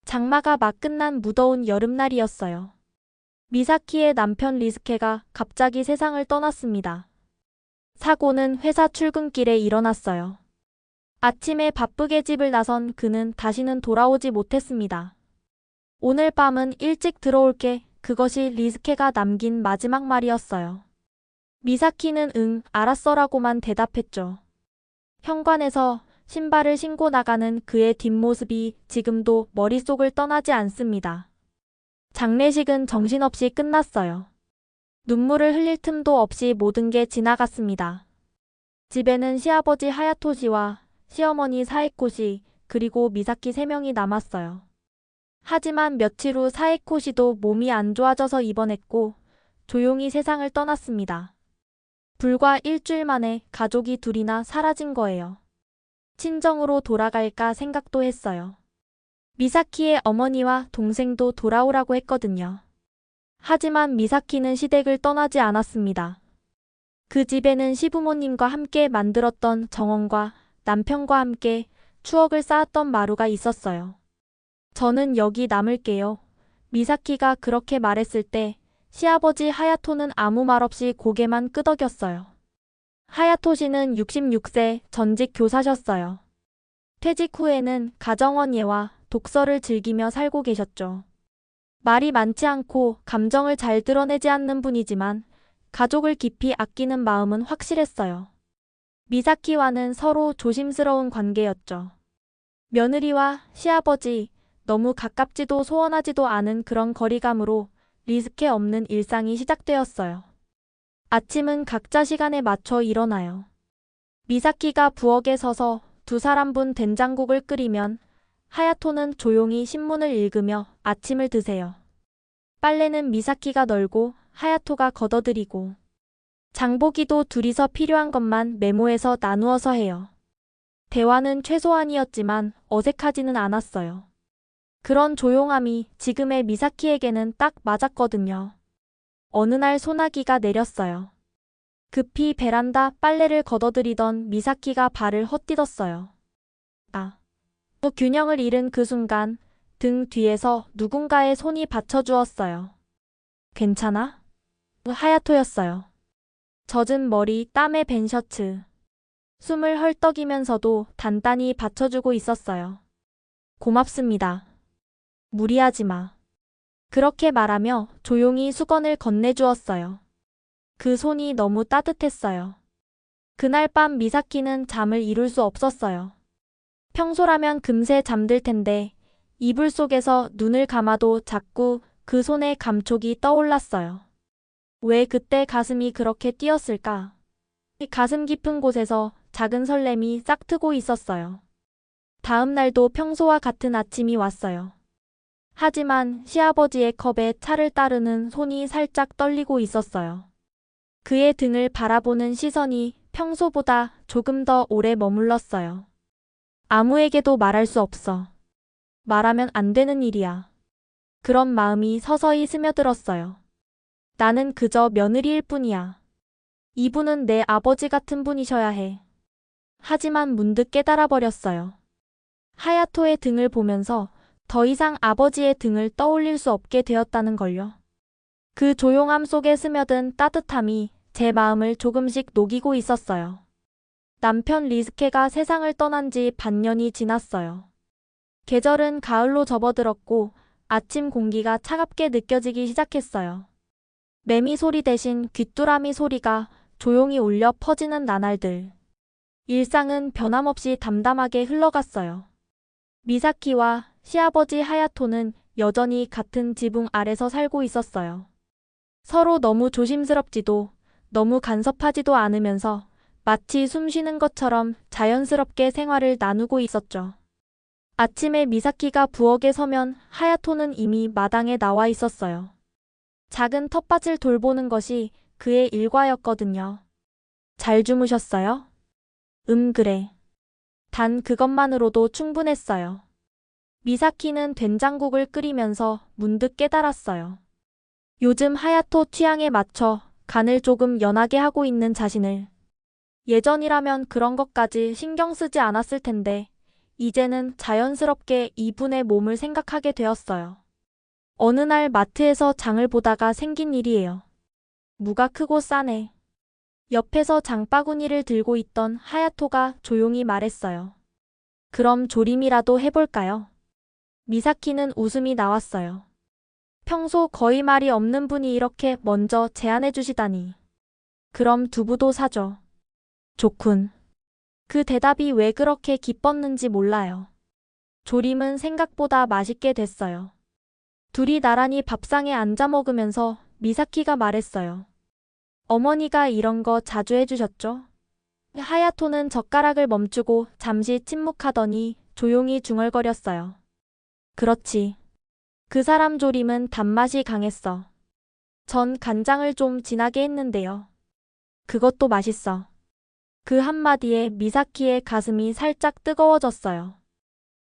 장마가 막 끝난 무더운 여름날이었어요. 미사키의 남편 리스케가 갑자기 세상을 떠났습니다. 사고는 회사 출근길에 일어났어요. 아침에 바쁘게 집을 나선 그는 다시는 돌아오지 못했습니다. 오늘 밤은 일찍 들어올게. 그것이 리스케가 남긴 마지막 말이었어요. 미사키는 응, 알았어라고만 대답했죠. 현관에서 신발을 신고 나가는 그의 뒷모습이 지금도 머릿속을 떠나지 않습니다. 장례식은 정신없이 끝났어요. 눈물을 흘릴 틈도 없이 모든 게 지나갔습니다. 집에는 시아버지 하야토 씨와 시어머니 사에코 씨, 그리고 미사키 3명이 남았어요. 하지만 며칠 후 사에코 씨도 몸이 안 좋아져서 입원했고 조용히 세상을 떠났습니다. 불과 일주일 만에 가족이 둘이나 사라진 거예요. 친정으로 돌아갈까 생각도 했어요. 미사키의 어머니와 동생도 돌아오라고 했거든요. 하지만 미사키는 시댁을 떠나지 않았습니다. 그 집에는 시부모님과 함께 만들었던 정원과 남편과 함께 추억을 쌓았던 마루가 있었어요. 저는 여기 남을게요. 미사키가 그렇게 말했을 때 시아버지 하야토는 아무 말 없이 고개만 끄덕였어요. 하야토 씨는 66세 전직 교사셨어요. 퇴직 후에는 가정원 예와 독서를 즐기며 살고 계셨죠. 말이 많지 않고 감정을 잘 드러내지 않는 분이지만 가족을 깊이 아끼는 마음은 확실했어요. 미사키와는 서로 조심스러운 관계였죠. 며느리와 시아버지, 너무 가깝지도 소원하지도 않은 그런 거리감으로 리스케 없는 일상이 시작되었어요. 아침은 각자 시간에 맞춰 일어나요. 미사키가 부엌에 서서 2사람분 된장국을 끓이면 하야토는 조용히 신문을 읽으며 아침을 드세요. 빨래는 미사키가 널고 하야토가 걷어들이고 장보기도 둘이서 필요한 것만 메모해서 나누어서 해요. 대화는 최소한이었지만 어색하지는 않았어요. 그런 조용함이 지금의 미사키에게는 딱 맞았거든요. 어느 날 소나기가 내렸어요. 급히 베란다 빨래를 걷어들이던 미사키가 발을 헛디뎠어요. 균형을 잃은 그 순간 등 뒤에서 누군가의 손이 받쳐주었어요. 괜찮아? 하야토였어요. 젖은 머리, 땀에 밴 셔츠. 숨을 헐떡이면서도 단단히 받쳐주고 있었어요. 고맙습니다. 무리하지 마. 그렇게 말하며 조용히 수건을 건네주었어요. 그 손이 너무 따뜻했어요. 그날 밤 미사키는 잠을 이룰 수 없었어요. 평소라면 금세 잠들 텐데 이불 속에서 눈을 감아도 자꾸 그 손의 감촉이 떠올랐어요. 왜 그때 가슴이 그렇게 뛰었을까? 가슴 깊은 곳에서 작은 설렘이 싹트고 있었어요. 다음 날도 평소와 같은 아침이 왔어요. 하지만 시아버지의 컵에 차를 따르는 손이 살짝 떨리고 있었어요. 그의 등을 바라보는 시선이 평소보다 조금 더 오래 머물렀어요. 아무에게도 말할 수 없어. 말하면 안 되는 일이야. 그런 마음이 서서히 스며들었어요. 나는 그저 며느리일 뿐이야. 이분은 내 아버지 같은 분이셔야 해. 하지만 문득 깨달아 버렸어요. 하야토의 등을 보면서 더 이상 아버지의 등을 떠올릴 수 없게 되었다는 걸요. 그 조용함 속에 스며든 따뜻함이 제 마음을 조금씩 녹이고 있었어요. 남편 리스케가 세상을 떠난 지 반년이 지났어요. 계절은 가을로 접어들었고 아침 공기가 차갑게 느껴지기 시작했어요. 매미 소리 대신 귀뚜라미 소리가 조용히 울려 퍼지는 나날들. 일상은 변함없이 담담하게 흘러갔어요. 미사키와 시아버지 하야토는 여전히 같은 지붕 아래서 살고 있었어요. 서로 너무 조심스럽지도 너무 간섭하지도 않으면서 마치 숨 쉬는 것처럼 자연스럽게 생활을 나누고 있었죠. 아침에 미사키가 부엌에 서면 하야토는 이미 마당에 나와 있었어요. 작은 텃밭을 돌보는 것이 그의 일과였거든요. 잘 주무셨어요? 그래. 단 그것만으로도 충분했어요. 미사키는 된장국을 끓이면서 문득 깨달았어요. 요즘 하야토 취향에 맞춰 간을 조금 연하게 하고 있는 자신을. 예전이라면 그런 것까지 신경 쓰지 않았을 텐데 이제는 자연스럽게 이분의 몸을 생각하게 되었어요. 어느 날 마트에서 장을 보다가 생긴 일이에요. 무가 크고 싸네. 옆에서 장바구니를 들고 있던 하야토가 조용히 말했어요. 그럼 조림이라도 해볼까요? 미사키는 웃음이 나왔어요. 평소 거의 말이 없는 분이 이렇게 먼저 제안해 주시다니. 그럼 두부도 사죠. 좋군. 그 대답이 왜 그렇게 기뻤는지 몰라요. 조림은 생각보다 맛있게 됐어요. 둘이 나란히 밥상에 앉아 먹으면서 미사키가 말했어요. 어머니가 이런 거 자주 해주셨죠? 하야토는 젓가락을 멈추고 잠시 침묵하더니 조용히 중얼거렸어요. 그렇지. 그 사람 조림은 단맛이 강했어. 전 간장을 좀 진하게 했는데요. 그것도 맛있어. 그 한마디에 미사키의 가슴이 살짝 뜨거워졌어요.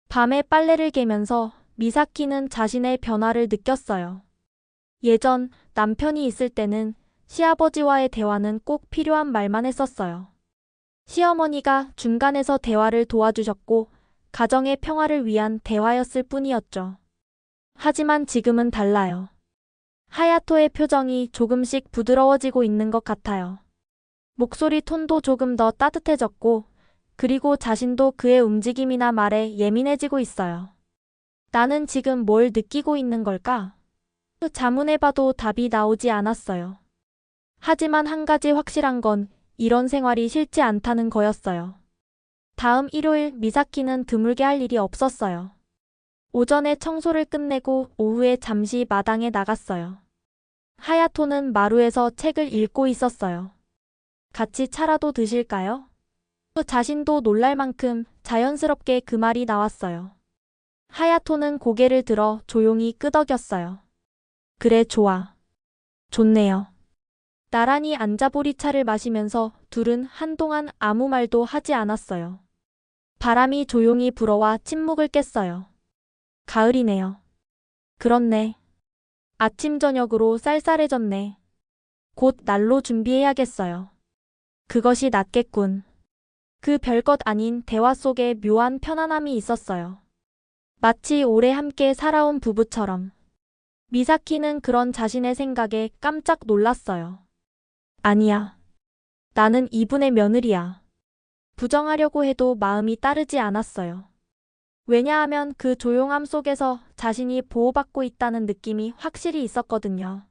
밤에 빨래를 개면서 미사키는 자신의 변화를 느꼈어요. 예전 남편이 있을 때는 시아버지와의 대화는 꼭 필요한 말만 했었어요. 시어머니가 중간에서 대화를 도와주셨고 가정의 평화를 위한 대화였을 뿐이었죠. 하지만 지금은 달라요. 하야토의 표정이 조금씩 부드러워지고 있는 것 같아요. 목소리 톤도 조금 더 따뜻해졌고 그리고 자신도 그의 움직임이나 말에 예민해지고 있어요. 나는 지금 뭘 느끼고 있는 걸까? 자문해봐도 답이 나오지 않았어요. 하지만 한 가지 확실한 건 이런 생활이 싫지 않다는 거였어요. 다음 일요일 미사키는 드물게 할 일이 없었어요. 오전에 청소를 끝내고 오후에 잠시 마당에 나갔어요. 하야토는 마루에서 책을 읽고 있었어요. 같이 차라도 드실까요? 자신도 놀랄 만큼 자연스럽게 그 말이 나왔어요. 하야토는 고개를 들어 조용히 끄덕였어요. 그래, 좋아. 좋네요. 나란히 앉아 보리차를 마시면서 둘은 한동안 아무 말도 하지 않았어요. 바람이 조용히 불어와 침묵을 깼어요. 가을이네요. 그렇네. 아침 저녁으로 쌀쌀해졌네. 곧 난로 준비해야겠어요. 그것이 낫겠군. 그 별것 아닌 대화 속에 묘한 편안함이 있었어요. 마치 오래 함께 살아온 부부처럼. 미사키는 그런 자신의 생각에 깜짝 놀랐어요. 아니야. 나는 이분의 며느리야. 부정하려고 해도 마음이 따르지 않았어요. 왜냐하면 그 조용함 속에서 자신이 보호받고 있다는 느낌이 확실히 있었거든요.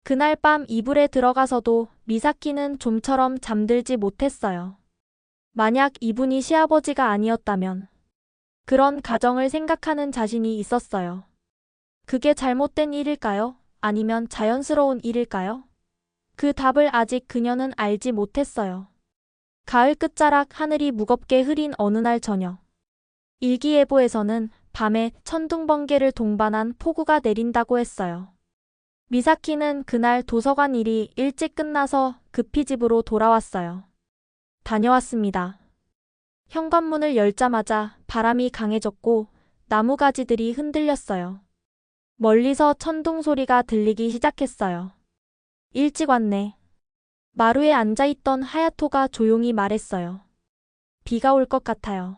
그날 밤 이불에 들어가서도 미사키는 좀처럼 잠들지 못했어요. 만약 이분이 시아버지가 아니었다면 그런 가정을 생각하는 자신이 있었어요. 그게 잘못된 일일까요? 아니면 자연스러운 일일까요? 그 답을 아직 그녀는 알지 못했어요. 가을 끝자락 하늘이 무겁게 흐린 어느 날 저녁. 일기예보에서는 밤에 천둥번개를 동반한 폭우가 내린다고 했어요. 미사키는 그날 도서관 일이 일찍 끝나서 급히 집으로 돌아왔어요. 다녀왔습니다. 현관문을 열자마자 바람이 강해졌고 나무가지들이 흔들렸어요. 멀리서 천둥 소리가 들리기 시작했어요. 일찍 왔네. 마루에 앉아있던 하야토가 조용히 말했어요. 비가 올 것 같아요.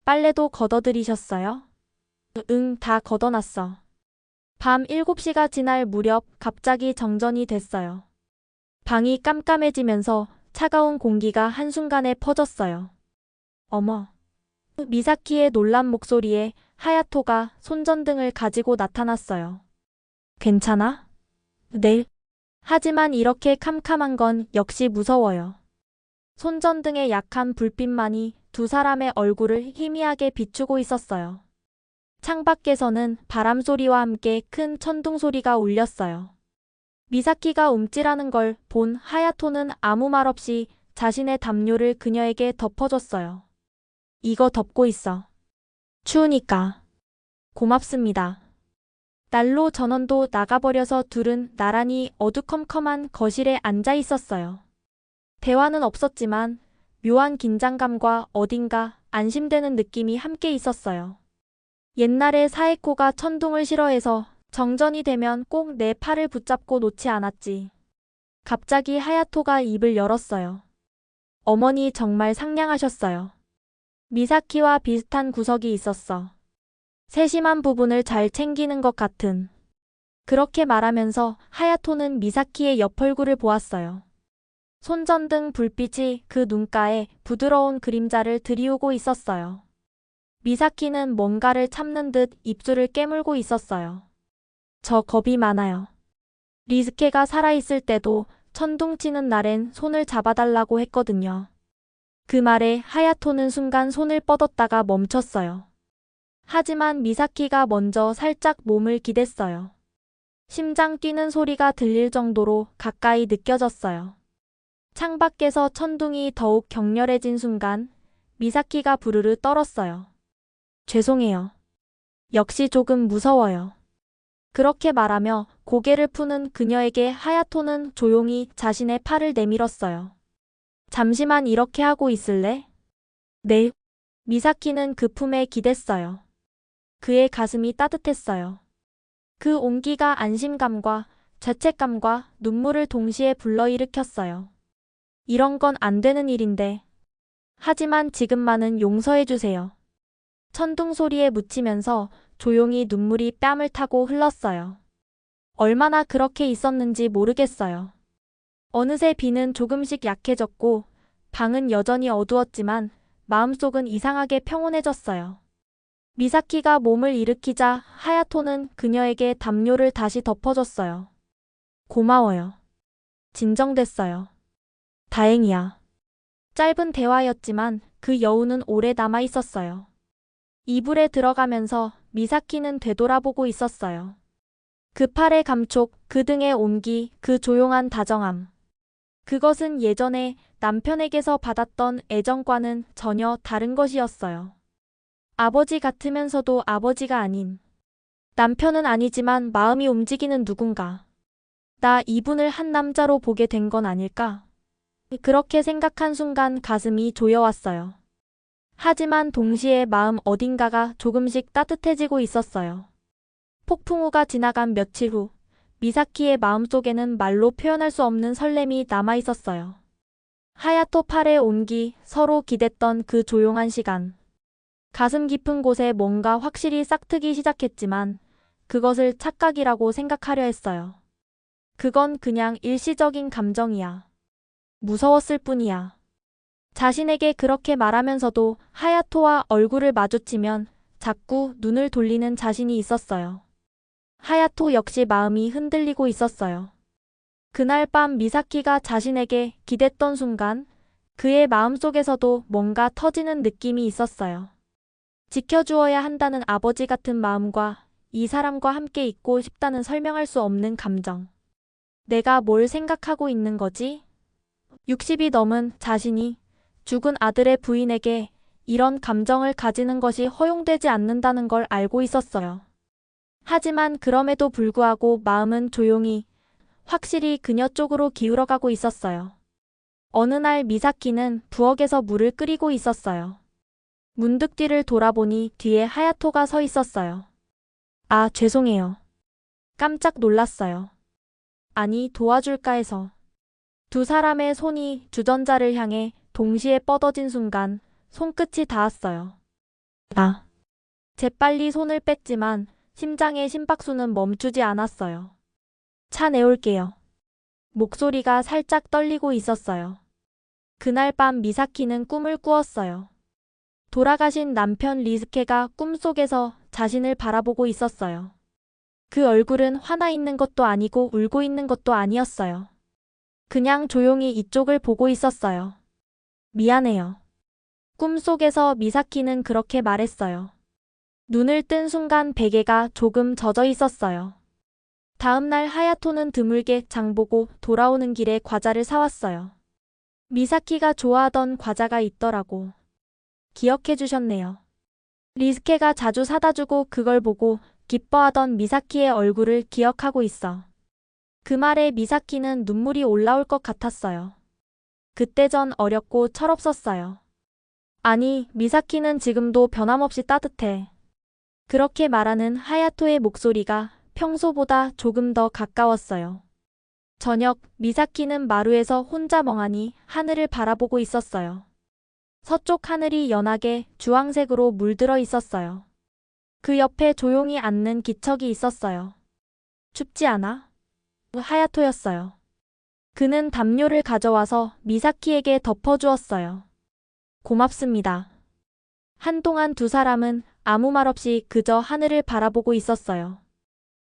빨래도 걷어들이셨어요? 응, 다 걷어놨어. 밤 7시가 지날 무렵 갑자기 정전이 됐어요. 방이 깜깜해지면서 차가운 공기가 한순간에 퍼졌어요. 어머. 미사키의 놀란 목소리에 하야토가 손전등을 가지고 나타났어요. 괜찮아? 네. 하지만 이렇게 캄캄한 건 역시 무서워요. 손전등의 약한 불빛만이 두 사람의 얼굴을 희미하게 비추고 있었어요. 창밖에서는 바람소리와 함께 큰 천둥 소리가 울렸어요. 미사키가 움찔하는 걸 본 하야토는 아무 말 없이 자신의 담요를 그녀에게 덮어줬어요. 이거 덮고 있어. 추우니까. 고맙습니다. 난로 전원도 나가버려서 둘은 나란히 어두컴컴한 거실에 앉아 있었어요. 대화는 없었지만 묘한 긴장감과 어딘가 안심되는 느낌이 함께 있었어요. 옛날에 사에코가 천둥을 싫어해서 정전이 되면 꼭 내 팔을 붙잡고 놓지 않았지. 갑자기 하야토가 입을 열었어요. 어머니 정말 상냥하셨어요. 미사키와 비슷한 구석이 있었어. 세심한 부분을 잘 챙기는 것 같은. 그렇게 말하면서 하야토는 미사키의 옆얼굴을 보았어요. 손전등 불빛이 그 눈가에 부드러운 그림자를 드리우고 있었어요. 미사키는 뭔가를 참는 듯 입술을 깨물고 있었어요. 저 겁이 많아요. 리스케가 살아있을 때도 천둥치는 날엔 손을 잡아달라고 했거든요. 그 말에 하야토는 순간 손을 뻗었다가 멈췄어요. 하지만 미사키가 먼저 살짝 몸을 기댔어요. 심장 뛰는 소리가 들릴 정도로 가까이 느껴졌어요. 창밖에서 천둥이 더욱 격렬해진 순간 미사키가 부르르 떨었어요. 죄송해요. 역시 조금 무서워요. 그렇게 말하며 고개를 푸는 그녀에게 하야토는 조용히 자신의 팔을 내밀었어요. 잠시만 이렇게 하고 있을래? 네. 미사키는 그 품에 기댔어요. 그의 가슴이 따뜻했어요. 그 온기가 안심감과 죄책감과 눈물을 동시에 불러일으켰어요. 이런 건 안 되는 일인데. 하지만 지금만은 용서해주세요. 천둥 소리에 묻히면서 조용히 눈물이 뺨을 타고 흘렀어요. 얼마나 그렇게 있었는지 모르겠어요. 어느새 비는 조금씩 약해졌고 방은 여전히 어두웠지만 마음속은 이상하게 평온해졌어요. 미사키가 몸을 일으키자 하야토는 그녀에게 담요를 다시 덮어줬어요. 고마워요. 진정됐어요. 다행이야. 짧은 대화였지만 그 여운은 오래 남아 있었어요. 이불에 들어가면서 미사키는 되돌아보고 있었어요. 그 팔의 감촉, 그 등의 온기, 그 조용한 다정함. 그것은 예전에 남편에게서 받았던 애정과는 전혀 다른 것이었어요. 아버지 같으면서도 아버지가 아닌. 남편은 아니지만 마음이 움직이는 누군가. 나 이분을 한 남자로 보게 된 건 아닐까? 그렇게 생각한 순간 가슴이 조여왔어요. 하지만 동시에 마음 어딘가가 조금씩 따뜻해지고 있었어요. 폭풍우가 지나간 며칠 후 미사키의 마음속에는 말로 표현할 수 없는 설렘이 남아 있었어요. 하야토 팔의 온기, 서로 기댔던 그 조용한 시간. 가슴 깊은 곳에 뭔가 확실히 싹트기 시작했지만 그것을 착각이라고 생각하려 했어요. 그건 그냥 일시적인 감정이야. 무서웠을 뿐이야. 자신에게 그렇게 말하면서도 하야토와 얼굴을 마주치면 자꾸 눈을 돌리는 자신이 있었어요. 하야토 역시 마음이 흔들리고 있었어요. 그날 밤 미사키가 자신에게 기댔던 순간 그의 마음속에서도 뭔가 터지는 느낌이 있었어요. 지켜주어야 한다는 아버지 같은 마음과 이 사람과 함께 있고 싶다는 설명할 수 없는 감정. 내가 뭘 생각하고 있는 거지? 60이 넘은 자신이 죽은 아들의 부인에게 이런 감정을 가지는 것이 허용되지 않는다는 걸 알고 있었어요. 하지만 그럼에도 불구하고 마음은 조용히, 확실히 그녀 쪽으로 기울어가고 있었어요. 어느 날 미사키는 부엌에서 물을 끓이고 있었어요. 문득 뒤를 돌아보니 뒤에 하야토가 서 있었어요. 아, 죄송해요. 깜짝 놀랐어요. 아니, 도와줄까 해서. 두 사람의 손이 주전자를 향해 동시에 뻗어진 순간 손끝이 닿았어요. 아. 재빨리 손을 뺐지만 심장의 심박수는 멈추지 않았어요. 차 내올게요. 목소리가 살짝 떨리고 있었어요. 그날 밤 미사키는 꿈을 꾸었어요. 돌아가신 남편 리스케가 꿈속에서 자신을 바라보고 있었어요. 그 얼굴은 화나 있는 것도 아니고 울고 있는 것도 아니었어요. 그냥 조용히 이쪽을 보고 있었어요. 미안해요. 꿈속에서 미사키는 그렇게 말했어요. 눈을 뜬 순간 베개가 조금 젖어 있었어요. 다음날 하야토는 드물게 장보고 돌아오는 길에 과자를 사왔어요. 미사키가 좋아하던 과자가 있더라고. 기억해 주셨네요. 리스케가 자주 사다 주고 그걸 보고 기뻐하던 미사키의 얼굴을 기억하고 있어. 그 말에 미사키는 눈물이 올라올 것 같았어요. 그때 전 어렸고 철없었어요. 아니, 미사키는 지금도 변함없이 따뜻해. 그렇게 말하는 하야토의 목소리가 평소보다 조금 더 가까웠어요. 저녁, 미사키는 마루에서 혼자 멍하니 하늘을 바라보고 있었어요. 서쪽 하늘이 연하게 주황색으로 물들어 있었어요. 그 옆에 조용히 앉는 기척이 있었어요. 춥지 않아? 하야토였어요. 그는 담요를 가져와서 미사키에게 덮어주었어요. 고맙습니다. 한동안 두 사람은 아무 말 없이 그저 하늘을 바라보고 있었어요.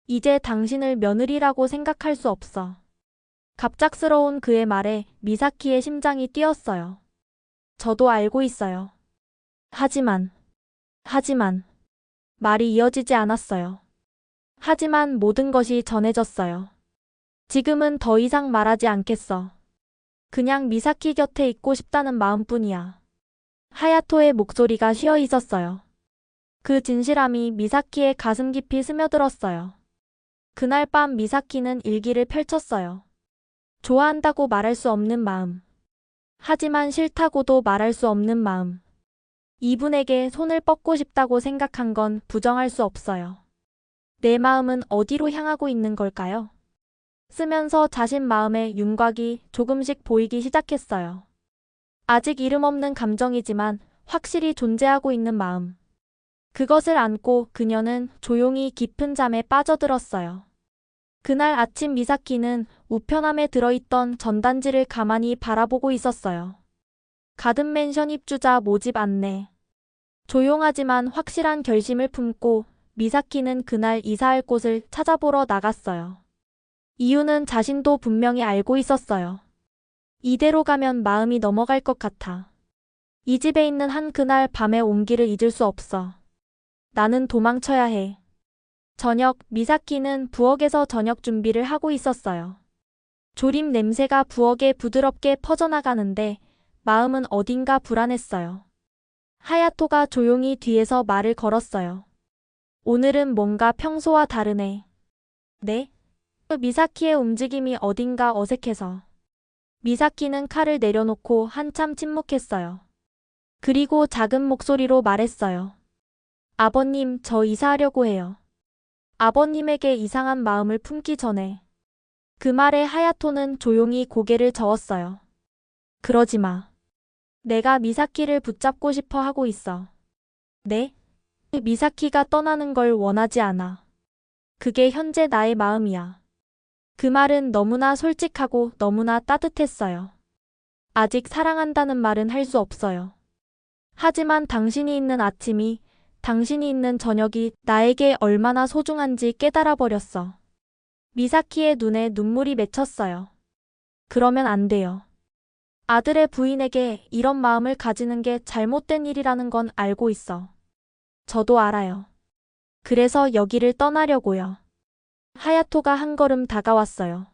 이제 당신을 며느리라고 생각할 수 없어. 갑작스러운 그의 말에 미사키의 심장이 뛰었어요. 저도 알고 있어요. 하지만 말이 이어지지 않았어요. 하지만 모든 것이 전해졌어요. 지금은 더 이상 말하지 않겠어. 그냥 미사키 곁에 있고 싶다는 마음뿐이야. 하야토의 목소리가 쉬어 있었어요. 그 진실함이 미사키의 가슴 깊이 스며들었어요. 그날 밤 미사키는 일기를 펼쳤어요. 좋아한다고 말할 수 없는 마음. 하지만 싫다고도 말할 수 없는 마음. 이분에게 손을 뻗고 싶다고 생각한 건 부정할 수 없어요. 내 마음은 어디로 향하고 있는 걸까요? 쓰면서 자신 마음의 윤곽이 조금씩 보이기 시작했어요. 아직 이름 없는 감정이지만 확실히 존재하고 있는 마음. 그것을 안고 그녀는 조용히 깊은 잠에 빠져들었어요. 그날 아침 미사키는 우편함에 들어있던 전단지를 가만히 바라보고 있었어요. 가든 맨션 입주자 모집 안내. 조용하지만 확실한 결심을 품고 미사키는 그날 이사할 곳을 찾아보러 나갔어요. 이유는 자신도 분명히 알고 있었어요. 이대로 가면 마음이 넘어갈 것 같아. 이 집에 있는 한 그날 밤의 온기를 잊을 수 없어. 나는 도망쳐야 해. 저녁, 미사키는 부엌에서 저녁 준비를 하고 있었어요. 조림 냄새가 부엌에 부드럽게 퍼져나가는데 마음은 어딘가 불안했어요. 하야토가 조용히 뒤에서 말을 걸었어요. 오늘은 뭔가 평소와 다르네. 네? 미사키의 움직임이 어딘가 어색해서. 미사키는 칼을 내려놓고 한참 침묵했어요. 그리고 작은 목소리로 말했어요. 아버님, 저 이사하려고 해요. 아버님에게 이상한 마음을 품기 전에. 그 말에 하야토는 조용히 고개를 저었어요. 그러지 마. 내가 미사키를 붙잡고 싶어 하고 있어. 네? 미사키가 떠나는 걸 원하지 않아. 그게 현재 나의 마음이야. 그 말은 너무나 솔직하고 너무나 따뜻했어요. 아직 사랑한다는 말은 할 수 없어요. 하지만 당신이 있는 아침이, 당신이 있는 저녁이 나에게 얼마나 소중한지 깨달아 버렸어. 미사키의 눈에 눈물이 맺혔어요. 그러면 안 돼요. 아들의 부인에게 이런 마음을 가지는 게 잘못된 일이라는 건 알고 있어. 저도 알아요. 그래서 여기를 떠나려고요. 하야토가 한 걸음 다가왔어요.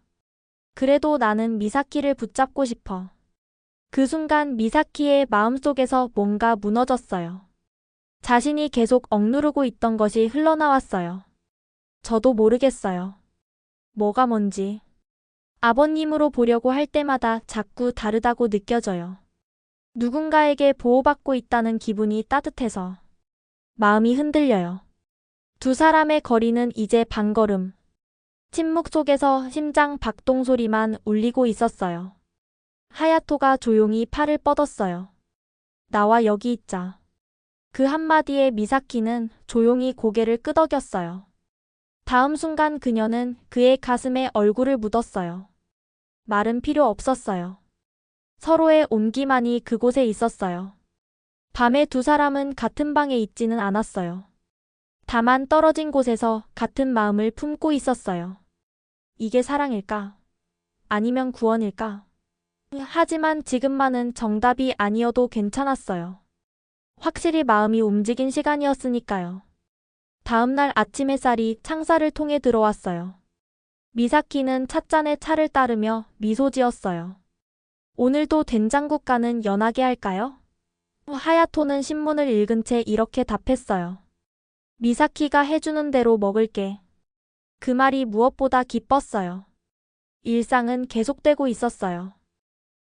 그래도 나는 미사키를 붙잡고 싶어. 그 순간 미사키의 마음속에서 뭔가 무너졌어요. 자신이 계속 억누르고 있던 것이 흘러나왔어요. 저도 모르겠어요. 뭐가 뭔지. 아버님으로 보려고 할 때마다 자꾸 다르다고 느껴져요. 누군가에게 보호받고 있다는 기분이 따뜻해서. 마음이 흔들려요. 두 사람의 거리는 이제 반걸음. 침묵 속에서 심장 박동 소리만 울리고 있었어요. 하야토가 조용히 팔을 뻗었어요. 나와 여기 있자. 그 한마디에 미사키는 조용히 고개를 끄덕였어요. 다음 순간 그녀는 그의 가슴에 얼굴을 묻었어요. 말은 필요 없었어요. 서로의 온기만이 그곳에 있었어요. 밤에 두 사람은 같은 방에 있지는 않았어요. 다만 떨어진 곳에서 같은 마음을 품고 있었어요. 이게 사랑일까? 아니면 구원일까? 하지만 지금만은 정답이 아니어도 괜찮았어요. 확실히 마음이 움직인 시간이었으니까요. 다음날 아침 햇살이 창살을 통해 들어왔어요. 미사키는 찻잔에 차를 따르며 미소 지었어요. 오늘도 된장국가는 연하게 할까요? 하야토는 신문을 읽은 채 이렇게 답했어요. 미사키가 해주는 대로 먹을게. 그 말이 무엇보다 기뻤어요. 일상은 계속되고 있었어요.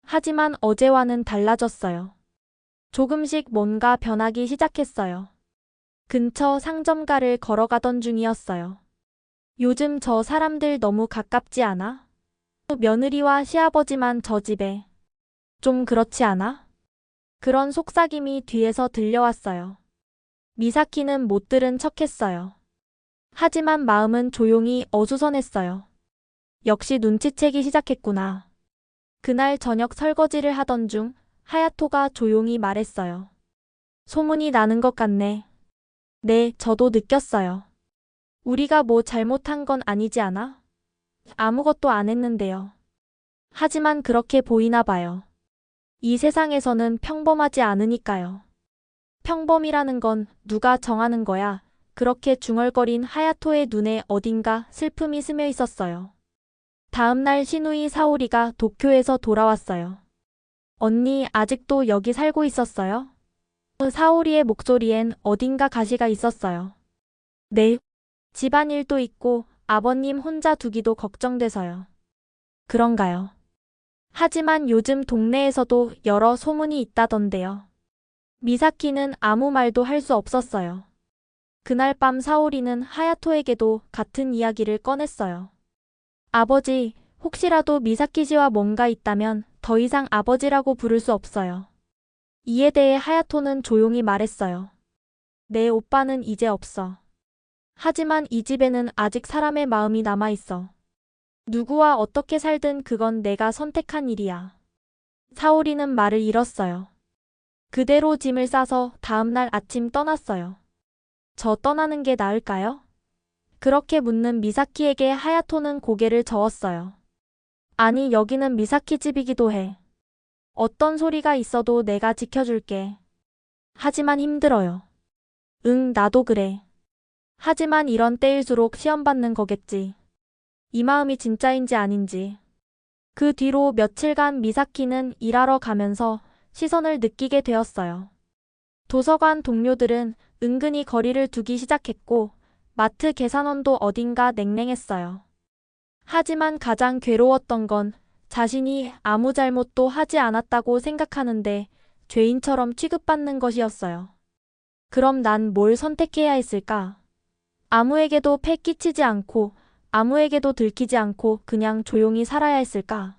하지만 어제와는 달라졌어요. 조금씩 뭔가 변하기 시작했어요. 근처 상점가를 걸어가던 중이었어요. 요즘 저 사람들 너무 가깝지 않아? 며느리와 시아버지만 저 집에. 좀 그렇지 않아? 그런 속삭임이 뒤에서 들려왔어요. 미사키는 못 들은 척했어요. 하지만 마음은 조용히 어수선했어요. 역시 눈치채기 시작했구나. 그날 저녁 설거지를 하던 중 하야토가 조용히 말했어요. 소문이 나는 것 같네. 네, 저도 느꼈어요. 우리가 뭐 잘못한 건 아니지 않아? 아무것도 안 했는데요. 하지만 그렇게 보이나 봐요. 이 세상에서는 평범하지 않으니까요. 평범이라는 건 누가 정하는 거야? 그렇게 중얼거린 하야토의 눈에 어딘가 슬픔이 스며 있었어요. 다음 날 시누이 사오리가 도쿄에서 돌아왔어요. 언니, 아직도 여기 살고 있었어요? 사오리의 목소리엔 어딘가 가시가 있었어요. 네. 집안일도 있고 아버님 혼자 두기도 걱정돼서요. 그런가요? 하지만 요즘 동네에서도 여러 소문이 있다던데요. 미사키는 아무 말도 할 수 없었어요. 그날 밤 사오리는 하야토에게도 같은 이야기를 꺼냈어요. 아버지, 혹시라도 미사키 씨와 뭔가 있다면 더 이상 아버지라고 부를 수 없어요. 이에 대해 하야토는 조용히 말했어요. 내 오빠는 이제 없어. 하지만 이 집에는 아직 사람의 마음이 남아있어. 누구와 어떻게 살든 그건 내가 선택한 일이야. 사오리는 말을 잃었어요. 그대로 짐을 싸서 다음날 아침 떠났어요. 저 떠나는 게 나을까요? 그렇게 묻는 미사키에게 하야토는 고개를 저었어요. 아니, 여기는 미사키 집이기도 해. 어떤 소리가 있어도 내가 지켜줄게. 하지만 힘들어요. 응, 나도 그래. 하지만 이런 때일수록 시험받는 거겠지. 이 마음이 진짜인지 아닌지. 그 뒤로 며칠간 미사키는 일하러 가면서 시선을 느끼게 되었어요. 도서관 동료들은 은근히 거리를 두기 시작했고 마트 계산원도 어딘가 냉랭했어요. 하지만 가장 괴로웠던 건 자신이 아무 잘못도 하지 않았다고 생각하는데 죄인처럼 취급받는 것이었어요. 그럼 난 뭘 선택해야 했을까? 아무에게도 패 끼치지 않고 아무에게도 들키지 않고 그냥 조용히 살아야 했을까?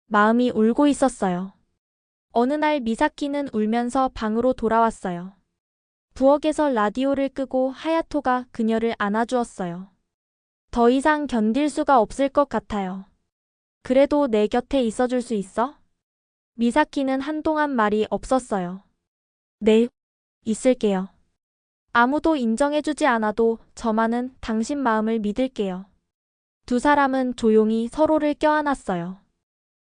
마음이 울고 있었어요. 어느 날 미사키는 울면서 방으로 돌아왔어요. 부엌에서 라디오를 끄고 하야토가 그녀를 안아주었어요. 더 이상 견딜 수가 없을 것 같아요. 그래도 내 곁에 있어줄 수 있어? 미사키는 한동안 말이 없었어요. 네, 있을게요. 아무도 인정해주지 않아도 저만은 당신 마음을 믿을게요. 두 사람은 조용히 서로를 껴안았어요.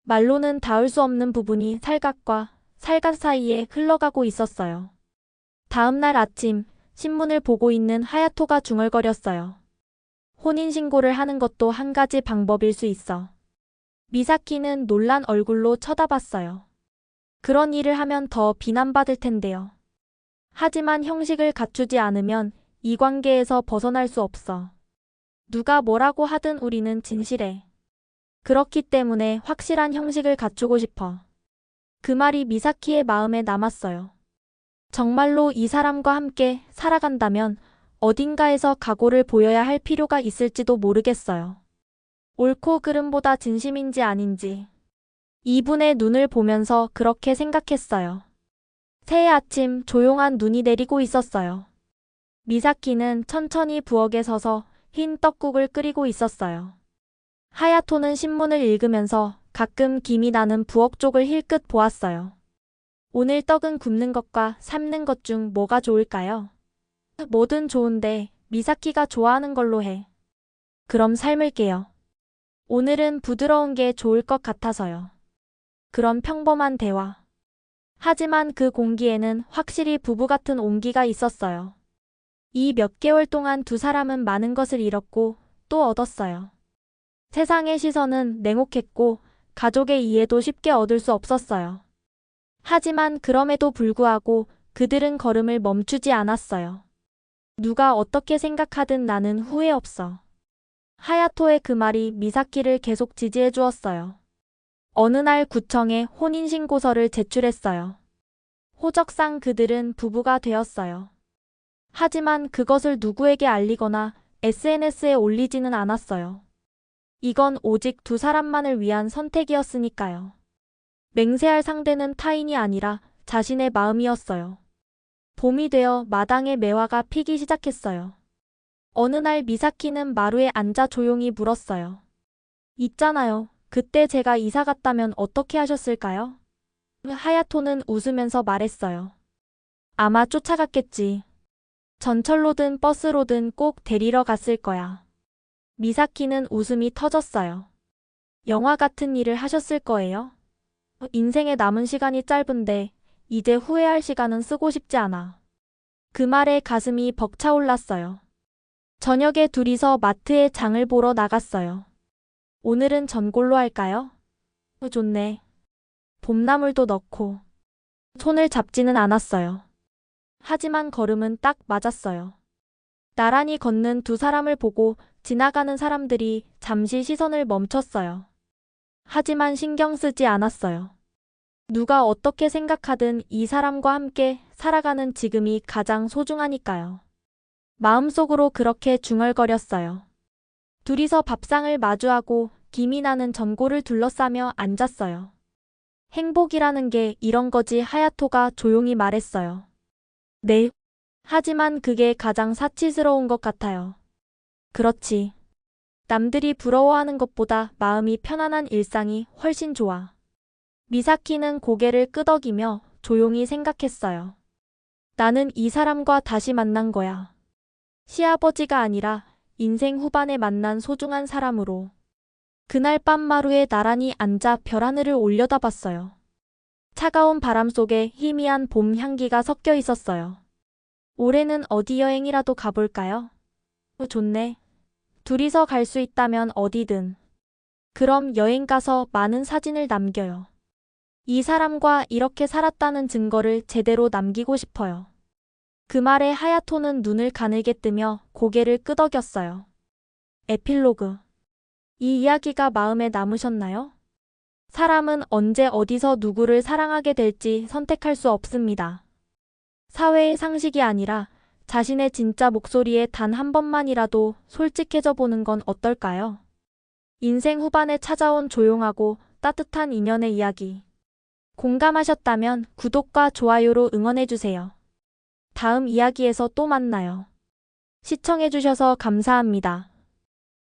말로는 닿을 수 없는 부분이 살갗과 살갗 사이에 흘러가고 있었어요. 다음 날 아침 신문을 보고 있는 하야토가 중얼거렸어요. 혼인신고를 하는 것도 한 가지 방법일 수 있어. 미사키는 놀란 얼굴로 쳐다봤어요. 그런 일을 하면 더 비난받을 텐데요. 하지만 형식을 갖추지 않으면 이 관계에서 벗어날 수 없어. 누가 뭐라고 하든 우리는 진실해. 그렇기 때문에 확실한 형식을 갖추고 싶어. 그 말이 미사키의 마음에 남았어요. 정말로 이 사람과 함께 살아간다면 어딘가에서 각오를 보여야 할 필요가 있을지도 모르겠어요. 옳고 그름보다 진심인지 아닌지. 이분의 눈을 보면서 그렇게 생각했어요. 새해 아침 조용한 눈이 내리고 있었어요. 미사키는 천천히 부엌에 서서 흰 떡국을 끓이고 있었어요. 하야토는 신문을 읽으면서 가끔 김이 나는 부엌 쪽을 힐끗 보았어요. 오늘 떡은 굽는 것과 삶는 것 중 뭐가 좋을까요? 뭐든 좋은데 미사키가 좋아하는 걸로 해. 그럼 삶을게요. 오늘은 부드러운 게 좋을 것 같아서요. 그런 평범한 대화. 하지만 그 공기에는 확실히 부부 같은 온기가 있었어요. 이 몇 개월 동안 두 사람은 많은 것을 잃었고 또 얻었어요. 세상의 시선은 냉혹했고 가족의 이해도 쉽게 얻을 수 없었어요. 하지만 그럼에도 불구하고 그들은 걸음을 멈추지 않았어요. 누가 어떻게 생각하든 나는 후회 없어. 하야토의 그 말이 미사키를 계속 지지해 주었어요. 어느 날 구청에 혼인신고서를 제출했어요. 호적상 그들은 부부가 되었어요. 하지만 그것을 누구에게 알리거나 SNS에 올리지는 않았어요. 이건 오직 두 사람만을 위한 선택이었으니까요. 맹세할 상대는 타인이 아니라 자신의 마음이었어요. 봄이 되어 마당에 매화가 피기 시작했어요. 어느 날 미사키는 마루에 앉아 조용히 물었어요. 있잖아요. 그때 제가 이사 갔다면 어떻게 하셨을까요? 하야토는 웃으면서 말했어요. 아마 쫓아갔겠지. 전철로든 버스로든 꼭 데리러 갔을 거야. 미사키는 웃음이 터졌어요. 영화 같은 일을 하셨을 거예요? 인생에 남은 시간이 짧은데 이제 후회할 시간은 쓰고 싶지 않아. 그 말에 가슴이 벅차올랐어요. 저녁에 둘이서 마트에 장을 보러 나갔어요. 오늘은 전골로 할까요? 좋네. 봄나물도 넣고. 손을 잡지는 않았어요. 하지만 걸음은 딱 맞았어요. 나란히 걷는 두 사람을 보고 지나가는 사람들이 잠시 시선을 멈췄어요. 하지만 신경 쓰지 않았어요. 누가 어떻게 생각하든 이 사람과 함께 살아가는 지금이 가장 소중하니까요. 마음속으로 그렇게 중얼거렸어요. 둘이서 밥상을 마주하고 김이 나는 전골을 둘러싸며 앉았어요. 행복이라는 게 이런 거지 하야토가 조용히 말했어요. 네. 하지만 그게 가장 사치스러운 것 같아요. 그렇지. 남들이 부러워하는 것보다 마음이 편안한 일상이 훨씬 좋아. 미사키는 고개를 끄덕이며 조용히 생각했어요. 나는 이 사람과 다시 만난 거야. 시아버지가 아니라 인생 후반에 만난 소중한 사람으로. 그날 밤 마루에 나란히 앉아 별하늘을 올려다봤어요. 차가운 바람 속에 희미한 봄 향기가 섞여 있었어요. 올해는 어디 여행이라도 가볼까요? 좋네. 둘이서 갈 수 있다면 어디든. 그럼 여행 가서 많은 사진을 남겨요. 이 사람과 이렇게 살았다는 증거를 제대로 남기고 싶어요. 그 말에 하야토는 눈을 가늘게 뜨며 고개를 끄덕였어요. 에필로그. 이 이야기가 마음에 남으셨나요? 사람은 언제 어디서 누구를 사랑하게 될지 선택할 수 없습니다. 사회의 상식이 아니라 자신의 진짜 목소리에 단 한 번만이라도 솔직해져 보는 건 어떨까요? 인생 후반에 찾아온 조용하고 따뜻한 인연의 이야기. 공감하셨다면 구독과 좋아요로 응원해주세요. 다음 이야기에서 또 만나요. 시청해주셔서 감사합니다.